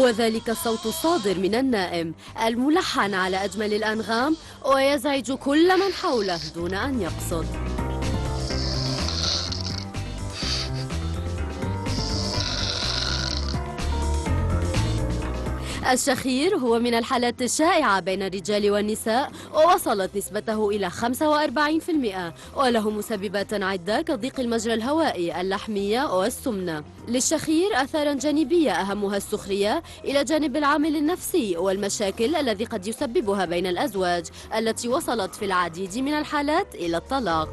وذلك الصوت الصادر من النائم الملحن على أجمل الأنغام ويزعج كل من حوله دون أن يقصد. الشخير هو من الحالات الشائعة بين الرجال والنساء، ووصلت نسبته إلى 45%، وله مسببات عدة كضيق المجرى الهوائي، اللحمية والسمنة. للشخير آثارا جانبية أهمها السخرية، إلى جانب العامل النفسي والمشاكل الذي قد يسببها بين الأزواج، التي وصلت في العديد من الحالات إلى الطلاق.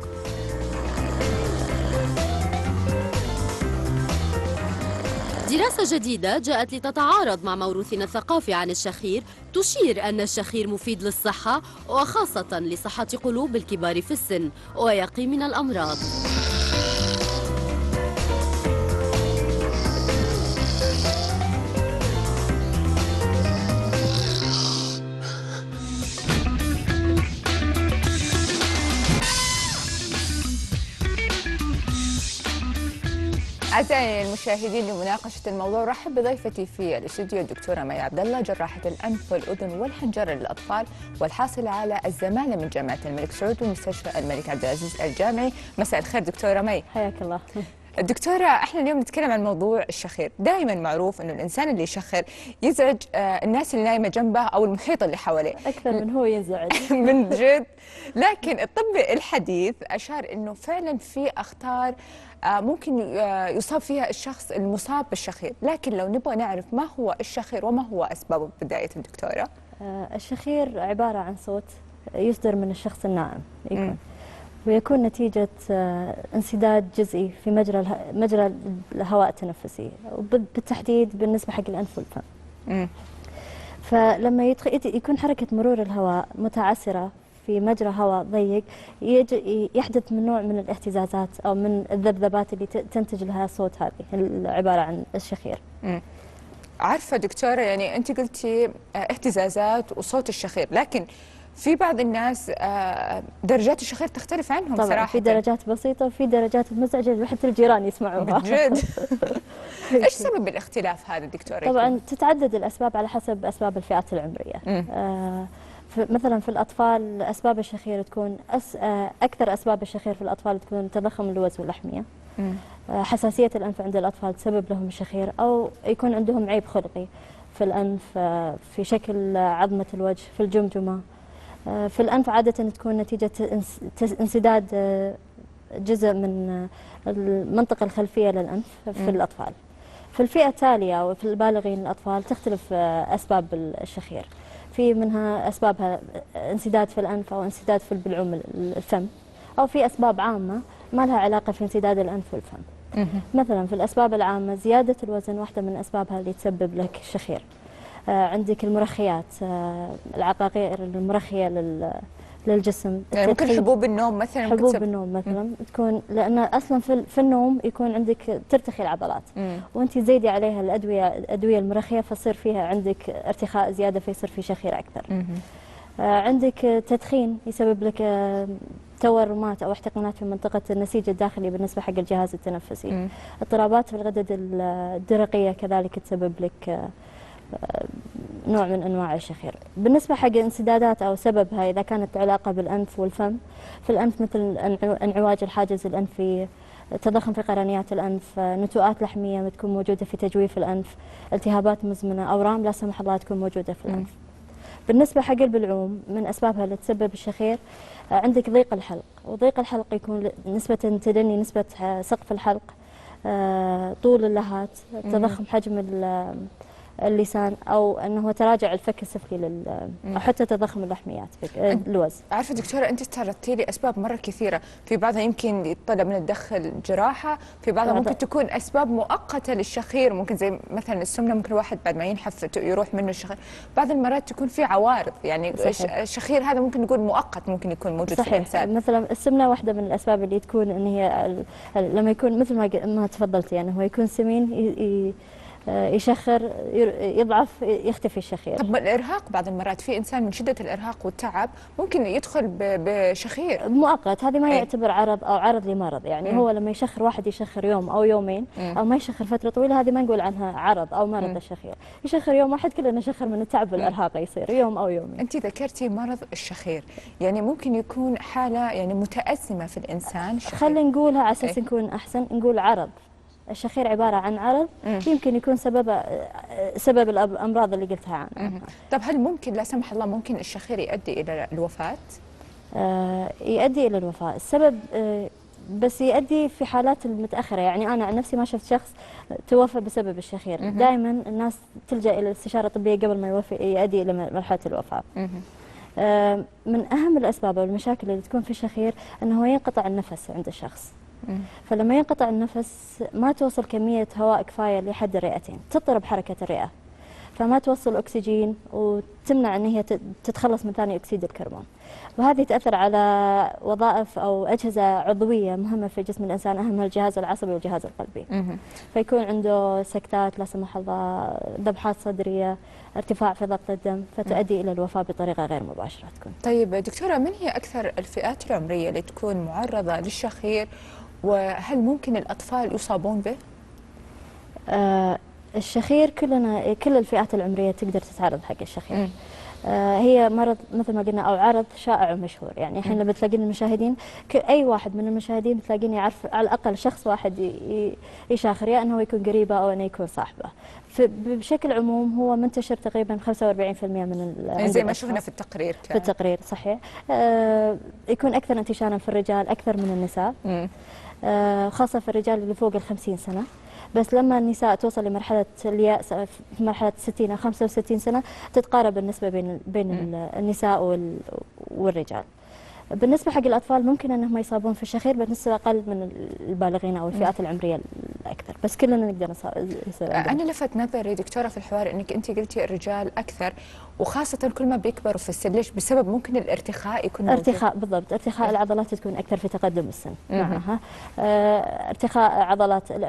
دراسة جديدة جاءت لتتعارض مع موروثنا الثقافي عن الشخير تشير أن الشخير مفيد للصحة، وخاصة لصحة قلوب الكبار في السن، ويقي من الأمراض. أعزائي المشاهدين، لمناقشة الموضوع رحب بضيفتي في الاستوديو الدكتورة مي عبد الله، جراحة الأنف والأذن والحنجرة للأطفال والحاصلة على الزمالة من جامعة الملك سعود ومستشفى الملك عبد العزيز الجامعي. مساء الخير دكتورة مي. حياك الله. الدكتورة، احنا اليوم نتكلم عن موضوع الشخير. دائما معروف انه الانسان اللي يشخر يزعج الناس اللي نايمه جنبه او المحيط اللي حواليه اكثر من هو يزعج. من جد. لكن الطب الحديث اشار انه فعلا في اخطار ممكن يصاب فيها الشخص المصاب بالشخير، لكن لو نبغى نعرف ما هو الشخير وما هو اسبابه بداية الدكتورة. الشخير عبارة عن صوت يصدر من الشخص النائم، ويكون نتيجة انسداد جزئي في مجرى الهواء التنفسي، وبالتحديد بالنسبة حق الأنف والفم. فلما يكون حركة مرور الهواء متعسرة في مجرى هواء ضيق، يحدث من نوع من الاهتزازات أو من الذبذبات اللي تنتج لها الصوت، هذه عبارة عن الشخير. عارفة دكتورة، يعني أنت قلتي اهتزازات وصوت الشخير، لكن في بعض الناس درجات الشخير تختلف عنهم طبعا صراحة. في درجات بسيطة وفي درجات مزعجة حتى الجيران يسمعوها. بجد. ايش سبب الاختلاف هذا دكتورة؟ طبعا تتعدد الأسباب على حسب أسباب الفئات العمرية. مثلا في الأطفال أسباب الشخير تكون أكثر أسباب الشخير في الأطفال تكون تضخم اللوز واللحمية، حساسية الأنف عند الأطفال تسبب لهم الشخير، أو يكون عندهم عيب خلقي في الأنف في شكل عظمة الوجه، في الجمجمة. في الأنف عادة تكون نتيجة انسداد جزء من المنطقة الخلفية للأنف في الأطفال. في الفئة التالية وفي البالغين الأطفال تختلف أسباب الشخير، في منها أسبابها انسداد في الأنف أو انسداد في البلعوم الفم، أو في أسباب عامة ما لها علاقة في انسداد الأنف والفم. مثلا في الأسباب العامة زيادة الوزن واحدة من أسبابها اللي تسبب لك الشخير. عندك المرخيات، العقاقير المرخية للجسم، يعني ممكن حبوب النوم مثلا. حبوب النوم مثلا تكون، لأن أصلا في النوم يكون عندك ترتخي العضلات، وأنت تزيدي عليها الأدوية المرخية فصير فيها عندك ارتخاء زيادة فيصير في شخير أكثر. عندك تدخين يسبب لك تورمات أو احتقانات في منطقة النسيج الداخلي بالنسبة حق الجهاز التنفسي. اضطرابات في الغدد الدرقية كذلك تسبب لك نوع من أنواع الشخير. بالنسبة حق انسدادات أو سببها إذا كانت علاقة بالأنف والفم، في الأنف مثل انعواج الحاجز الأنفي، تضخم في قرنيات الأنف، نتوءات لحمية تكون موجودة في تجويف الأنف، التهابات مزمنة، أورام لا سمح الله تكون موجودة في الأنف. بالنسبة حق البلعوم من أسبابها اللي تسبب الشخير، عندك ضيق الحلق، وضيق الحلق يكون نسبة تدني نسبة سقف الحلق، طول اللهات، تضخم حجم اللسان، او انه تراجع الفك السفلي او حتى تضخم اللحميات اللوز. عارفه دكتوره، انت استعرضتي لي اسباب مره كثيره، في بعضها يمكن يتطلب من الدخل جراحه، في بعضها ممكن تكون اسباب مؤقته للشخير، ممكن زي مثلا السمنه، ممكن الواحد بعد ما ينحف يروح منه الشخير. بعض المرات تكون في عوارض، يعني صحيح. الشخير هذا ممكن نقول مؤقت، ممكن يكون موجود صحيح. في الانسان. مثلا السمنه واحده من الاسباب اللي تكون ان هي لما يكون مثل ما تفضلتي، يعني هو يكون سمين يشخر، يضعف، يختفي الشخير. طب الارهاق بعض المرات في انسان من شده الارهاق والتعب ممكن يدخل بشخير مؤقت، هذه ما أي. يعتبر عرض او عرض لمرض، يعني هو لما يشخر واحد يشخر يوم او يومين او ما يشخر فتره طويله، هذه ما نقول عنها عرض او مرض الشخير. يشخر يوم واحد كلنا نشخر من التعب والارهاق، يصير يوم او يومين. انت ذكرتي مرض الشخير، يعني ممكن يكون حاله يعني متأزمه في الانسان. خلينا نقولها على اساس نكون احسن، نقول عرض. الشخير عباره عن عرض يمكن يكون سبب الامراض اللي قلتها عنها. طب هل ممكن لا سمح الله ممكن الشخير يؤدي الى الوفاه؟ يؤدي الى الوفاه، السبب بس يؤدي في حالات المتاخره، يعني انا عن نفسي ما شفت شخص توفى بسبب الشخير. دائما الناس تلجا الى الاستشاره الطبيه قبل ما يؤدي الى مرحله الوفاه. من اهم الاسباب والمشاكل اللي تكون في الشخير انه هو ينقطع النفس عند الشخص. فلما ينقطع النفس ما توصل كميه هواء كفايه لحد الرئتين، تضطرب حركه الرئه، فما توصل اكسجين وتمنع ان هي تتخلص من ثاني اكسيد الكربون، وهذه تاثر على وظائف او اجهزه عضويه مهمه في جسم الانسان، اهمها الجهاز العصبي والجهاز القلبي. فيكون عنده سكتات لا سمح الله، ذبحات صدريه، ارتفاع في ضغط الدم، فتؤدي الى الوفاه بطريقه غير مباشره تكون. طيب دكتوره، من هي اكثر الفئات العمريه اللي تكون معرضه للشخير، وهل ممكن الاطفال يصابون به؟ الشخير كل الفئات العمريه تقدر تتعرض حق الشخير. هي مرض مثل ما قلنا او عرض شائع ومشهور، يعني الحين لما تلاقين المشاهدين اي واحد من المشاهدين تلاقين يعرف على الاقل شخص واحد يشاخر، يا انه يكون قريبه او انه يكون صاحبه. بشكل عموم هو منتشر تقريبا 45% من زي ما شفنا في التقرير في التقرير صحيح. يكون اكثر انتشارا في الرجال اكثر من النساء، خاصه في الرجال اللي فوق ال50 سنه. بس لما النساء توصل لمرحلة اليأس في مرحلة 60 أو 65 سنة تتقارب النسبة بين النساء والرجال. بالنسبة حق الأطفال ممكن أنهم يصابون في الشخير بنسبة أقل من البالغين أو الفئات العمرية الأكثر، بس كلنا نقدر يصير. أنا لفت نظري دكتورة في الحوار أنك أنت قلتي الرجال أكثر، وخاصة كل ما بيكبروا في السن، ليش؟ بسبب ممكن الارتخاء يكون موجود. ارتخاء بالضبط، ارتخاء العضلات تكون أكثر في تقدم السن معها.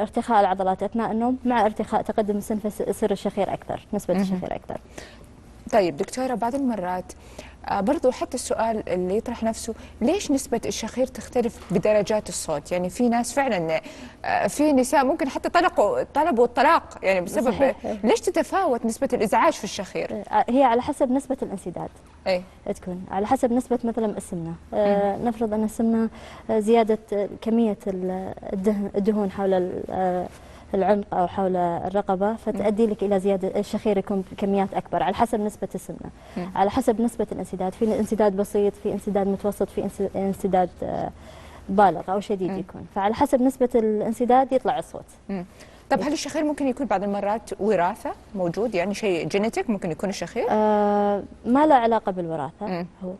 ارتخاء العضلات أثناء النوم مع ارتخاء تقدم السن فيصير الشخير أكثر، نسبة الشخير أكثر. طيب دكتورة، بعض المرات برضو حتى السؤال اللي يطرح نفسه، ليش نسبة الشخير تختلف بدرجات الصوت؟ يعني في ناس فعلا، في نساء ممكن حتى طلبوا الطلاق يعني بسبب صحيح. ليش تتفاوت نسبة الإزعاج في الشخير؟ هي على حسب نسبة الانسداد. أي. تكون على حسب نسبة مثلا السمنة. نفرض أن السمنة زيادة كمية الدهون حول العنق أو حول الرقبة، فتؤدي لك إلى زيادة الشخير، يكون بكميات أكبر على حسب نسبة السمنة. على حسب نسبة الانسداد، في انسداد بسيط، في انسداد متوسط، في انسداد بالغ أو شديد يكون، فعلى حسب نسبة الانسداد يطلع الصوت. طب هل الشخير ممكن يكون بعض المرات وراثة موجود، يعني شيء جينيتك ممكن يكون الشخير؟ ما له علاقة بالوراثة. هو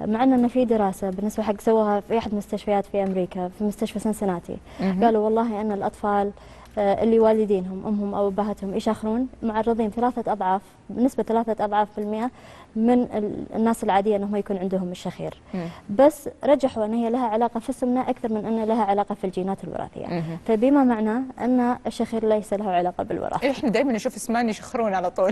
مع أن في دراسة بالنسبة حق سووها في أحد المستشفيات في أمريكا، في مستشفى سنسناتي، قالوا والله أن الأطفال اللي والدينهم أمهم أو أبهاتهم يشخرون معرضين 3 أضعاف، بنسبة 3 أضعاف بالمئة من الناس العادية أنهم يكون عندهم الشخير. بس رجحوا أن هي لها علاقة في السمنة أكثر من أن لها علاقة في الجينات الوراثية. فبما معناه أن الشخير ليس له علاقة بالوراثة. إحنا دائما نشوف اسمان يشخرون على طول.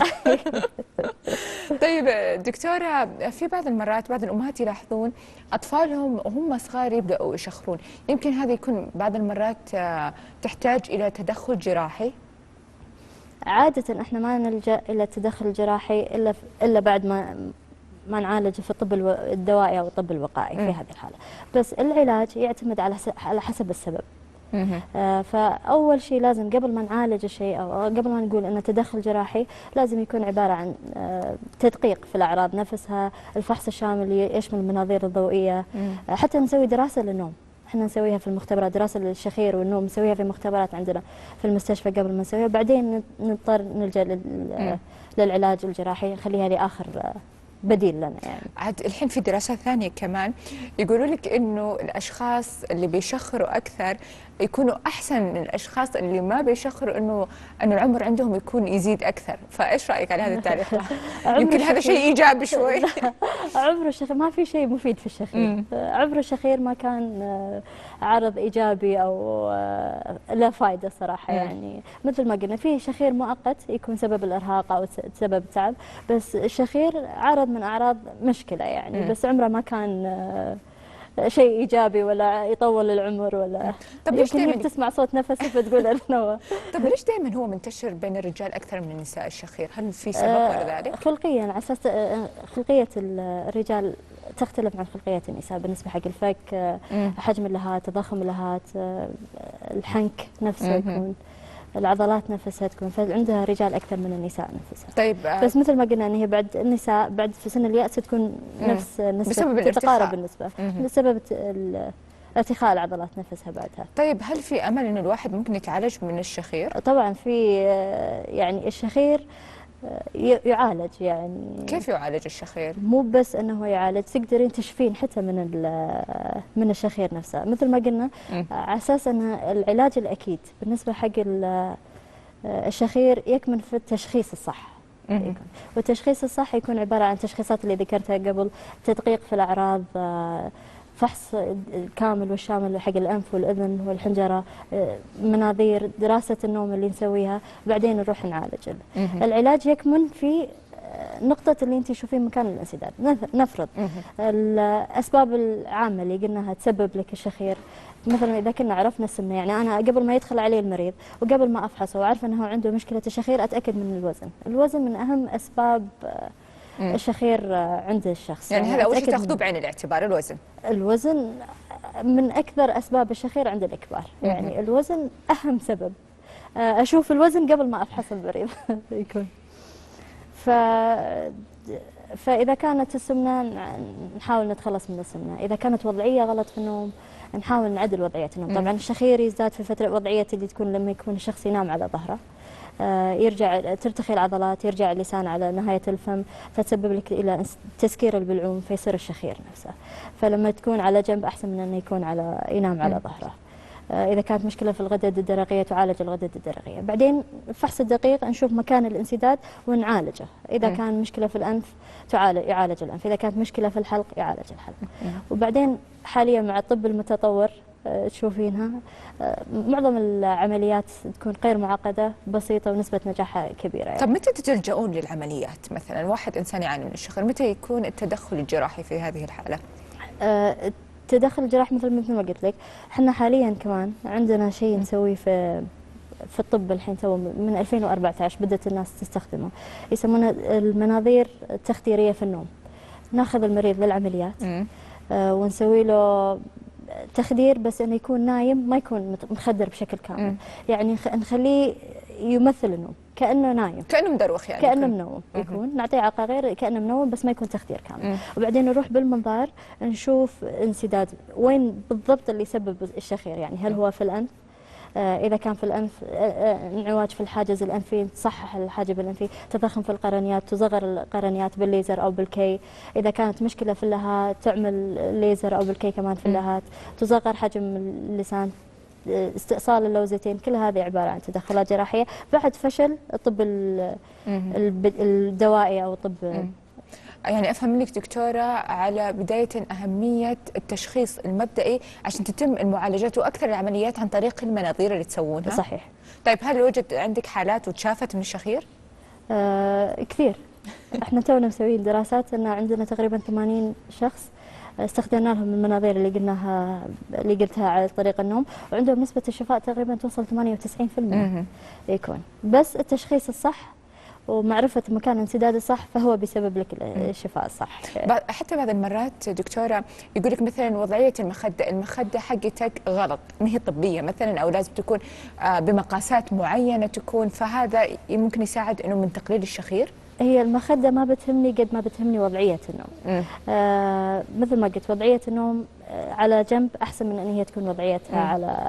طيب دكتورة، في بعض المرات بعض الأمهات يلاحظون أطفالهم وهم صغار يبدأوا يشخرون، يمكن هذا يكون بعض المرات تحتاج إلى تدخل جراحي؟ عادة احنا ما نلجأ إلى التدخل الجراحي إلا بعد ما نعالج في الطب الدوائي أو الطب الوقائي في هذه الحالة. بس العلاج يعتمد على حسب السبب. فأول شيء لازم قبل ما نعالج الشيء أو قبل ما نقول أنه تدخل جراحي، لازم يكون عبارة عن تدقيق في الأعراض نفسها، الفحص الشامل يشمل المناظير الضوئية، حتى نسوي دراسة للنوم. احنا نسويها في المختبرات، دراسة للشخير والنوم نسويها في مختبرات عندنا في المستشفى قبل ما نسويها، بعدين نضطر نلجأ للعلاج الجراحي، نخليها لآخر بديل لنا يعني. عاد الحين في دراسات ثانية كمان يقولوا لك إنه الأشخاص اللي بيشخروا أكثر يكونوا أحسن من الأشخاص اللي ما بيشخروا، إنه العمر عندهم يكون يزيد أكثر. فإيش رأيك على هذا التعليق؟ يمكن هذا شيء إيجابي شوي. عمر الشخير ما في شيء مفيد في الشخير. عمر الشخير ما كان عرض إيجابي أو لا فائدة صراحة. يعني مثل ما قلنا في شخير مؤقت يكون سبب الإرهاق أو سبب التعب، بس الشخير عرض من أعراض مشكلة يعني. بس عمره ما كان شيء ايجابي ولا يطول العمر ولا. طب ليش دائما تسمع صوت نفسه فتقول أنا طب ليش دائما هو منتشر بين الرجال اكثر من النساء الشخير؟ هل في سبب ولا ذلك؟ خلقيا، على اساس خلقيه الرجال تختلف عن خلقيه النساء بالنسبه حق الفك، حجم اللهات، تضخم اللهات، الحنك نفسه يكون، العضلات نفسها تكون، فعندها رجال اكثر من النساء نفسها. طيب بس مثل ما قلنا ان هي بعد النساء بعد في سن اليأس تكون نفس النسبه، تتقارب النسبه بسبب ارتخاء العضلات نفسها بعدها. طيب هل في امل انه الواحد ممكن يتعالج من الشخير؟ طبعا في، يعني الشخير يعالج. يعني كيف يعالج الشخير؟ مو بس انه هو يعالج، تقدرين تشفين حتى من الشخير نفسه. مثل ما قلنا على اساس ان العلاج الاكيد بالنسبه حق الشخير يكمن في التشخيص الصح. والتشخيص الصح يكون عباره عن تشخيصات اللي ذكرتها قبل، تدقيق في الاعراض، فحص كامل والشامل حق الانف والاذن والحنجره، مناظير، دراسه النوم اللي نسويها، بعدين نروح نعالج. العلاج يكمن في نقطة اللي انت تشوفين مكان الانسداد. نفرض الاسباب العامة اللي قلناها تسبب لك الشخير، مثلا اذا كنا عرفنا السمنة، يعني انا قبل ما يدخل علي المريض وقبل ما افحصه وعارفه انه عنده مشكلة الشخير، اتاكد من الوزن. الوزن من اهم اسباب الشخير عند الشخص. يعني هذا اول شيء تاخذوه بعين الاعتبار، الوزن من اكثر اسباب الشخير عند الكبار. يعني الوزن اهم سبب. اشوف الوزن قبل ما افحص المريض يكون. فاذا كانت السمنه نحاول نتخلص من السمنه، اذا كانت وضعيه غلط في النوم نحاول نعدل وضعيه النوم. طبعا الشخير يزداد في فتره وضعيه اللي تكون لما يكون الشخص ينام على ظهره، يرجع ترتخي العضلات، يرجع اللسان على نهاية الفم، فتسبب لك إلى تسكير البلعوم فيصير الشخير نفسه. فلما تكون على جنب أحسن من أنه يكون ينام على ظهره. إذا كانت مشكلة في الغدد الدرقية تعالج الغدد الدرقية. بعدين الفحص الدقيق نشوف مكان الانسداد ونعالجه. إذا كان مشكلة في الأنف يعالج الأنف، إذا كانت مشكلة في الحلق يعالج الحلق. وبعدين حاليا مع الطب المتطور تشوفينها معظم العمليات تكون غير معقدة، بسيطة، ونسبة نجاحها كبيرة. يعني. طب متى تلجؤون للعمليات؟ مثلا واحد إنسان يعاني من الشخير، متى يكون التدخل الجراحي في هذه الحالة؟ التدخل الجراحي مثل ما قلت لك، احنا حاليا كمان عندنا شيء نسويه في الطب الحين تو من 2014 بدأت الناس تستخدمه، يسمونه المناظير التخديرية في النوم. ناخذ المريض للعمليات ونسوي له تخدير، بس انه يكون نايم، ما يكون مخدر بشكل كامل. يعني نخليه يمثل النوم كانه نايم، كانه مدروخ، يعني كانه منوم. يكون نعطيه عقاقير كانه منوم، بس ما يكون تخدير كامل. وبعدين نروح بالمنظار نشوف انسداد وين بالضبط اللي يسبب الشخير. يعني هل هو في الانف؟ إذا كان في الأنف انعواج في الحاجز الأنفي، تصحح الحاجب الأنفي، تضخم في القرنيات، تصغر القرنيات بالليزر أو بالكي. إذا كانت مشكلة في اللهات تعمل ليزر أو بالكي كمان في اللهات، تصغر حجم اللسان، استئصال اللوزتين. كل هذه عبارة عن تدخلات جراحية بعد فشل الطب الدوائي أو الطب. يعني أفهم منك دكتورة على بداية أهمية التشخيص المبدئي عشان تتم المعالجات وأكثر العمليات عن طريق المناظير اللي تسوونها. صحيح. طيب هل وجد عندك حالات وتشافت من الشخير؟ كثير. احنا تونا مسويين دراسات ان عندنا تقريبا 80 شخص استخدمنا لهم المناظير اللي قلتها على طريق النوم، وعندهم نسبة الشفاء تقريبا توصل 98% يكون. بس التشخيص الصح ومعرفة مكان الانسداد الصح فهو بسبب لك الشفاء الصح. حتى بعض المرات دكتورة يقول لك مثلا وضعية المخدة حقتك غلط، ما هي طبية مثلا، أو لازم تكون بمقاسات معينة تكون، فهذا ممكن يساعد إنه من تقليل الشخير. هي المخدة ما بتهمني قد ما بتهمني وضعية النوم. مثل ما قلت وضعية النوم على جنب أحسن من أن هي تكون وضعيتها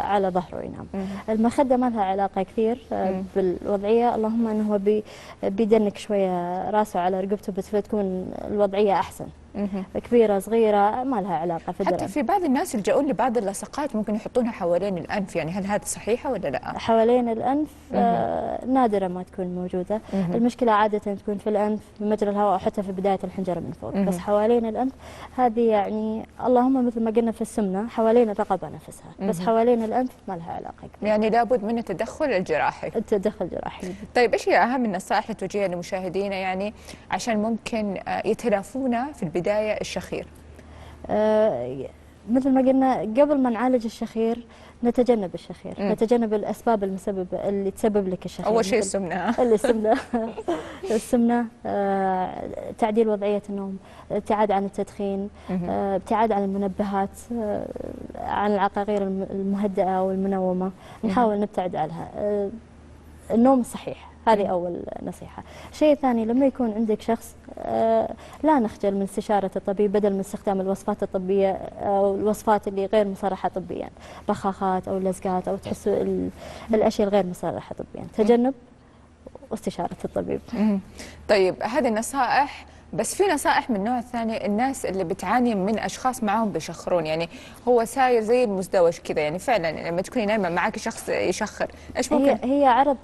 على ظهره ينام. المخدة ما لها علاقة كثير بالوضعية، اللهم أنه هو بيدنك شوية راسه على رقبته بس فتكون الوضعية أحسن. كبيرة صغيرة ما لها علاقة في الدرع. حتى في بعض الناس يلجؤون لبعض اللصقات ممكن يحطونها حوالين الأنف، يعني هل هذا صحيحة ولا لا؟ حوالين الأنف نادرة ما تكون موجودة. المشكلة عادة تكون في الأنف بمجرى الهواء أو حتى في بداية الحنجرة من فوق. بس حوالين الأنف هذه يعني اللهم مثل ما قلنا في السمنة حوالين الرقبة نفسها، بس حوالين الأنف ما لها علاقة كبيرة. يعني لابد من التدخل الجراحي. التدخل الجراحي. طيب ايش هي أهم النصائح اللي توجهها لمشاهدينا يعني عشان ممكن يتلافون في البداية الشخير؟ مثل ما قلنا قبل ما نعالج الشخير نتجنب الشخير، نتجنب الأسباب المسببة اللي تسبب لك الشخير. أول شيء السمنة. السمنة، تعديل وضعية النوم، ابتعاد عن التدخين، ابتعاد عن المنبهات، عن العقاقير المهدئة والمنومة، نحاول نبتعد عنها. النوم الصحيح هذه أول نصيحة. الشيء الثاني لما يكون عندك شخص لا نخجل من استشارة الطبيب بدل من استخدام الوصفات الطبية أو الوصفات اللي غير مصرحة طبيا، بخاخات أو لزقات أو تحسوا الأشياء الغير مصرحة طبيا. تجنب واستشارة الطبيب. طيب هذه النصائح، بس في نصائح من النوع الثاني، الناس اللي بتعاني من اشخاص معاهم بيشخرون، يعني هو ساير زي المزدوج كذا، يعني فعلا لما تكوني نايمه معك شخص يشخر، ايش ممكن؟ هي عرض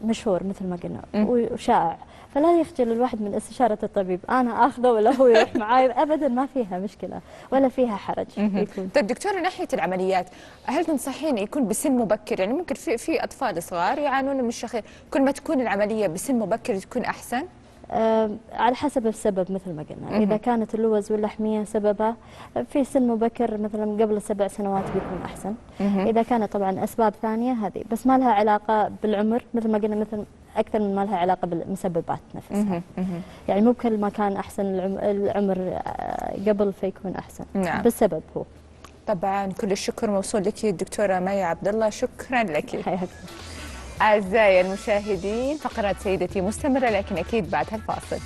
مشهور مثل ما قلنا وشائع، فلا يخجل الواحد من استشارة الطبيب. أنا أخذه ولا هو يروح معاي أبدا، ما فيها مشكلة ولا فيها حرج. طيب دكتورة، ناحية العمليات هل تنصحين يكون بسن مبكر؟ يعني ممكن في أطفال صغار يعانون من الشخير، كل ما تكون العملية بسن مبكر تكون أحسن؟ على حسب السبب مثل ما قلنا. إذا كانت اللوز واللحمية سببها في سن مبكر مثلا قبل 7 سنوات بيكون أحسن. إذا كانت طبعا أسباب ثانية هذه بس ما لها علاقة بالعمر مثل ما قلنا، مثل أكثر من ما لها علاقة بالمسببات نفسها. يعني مو بكل ما كان أحسن العمر قبل فيكون أحسن. نعم. بالسبب هو. طبعا كل الشكر موصول لك الدكتورة مايا عبد الله، شكرا لك. حياك. أعزائي المشاهدين، فقرة سيدتي مستمرة لكن أكيد بعد هالفاصل.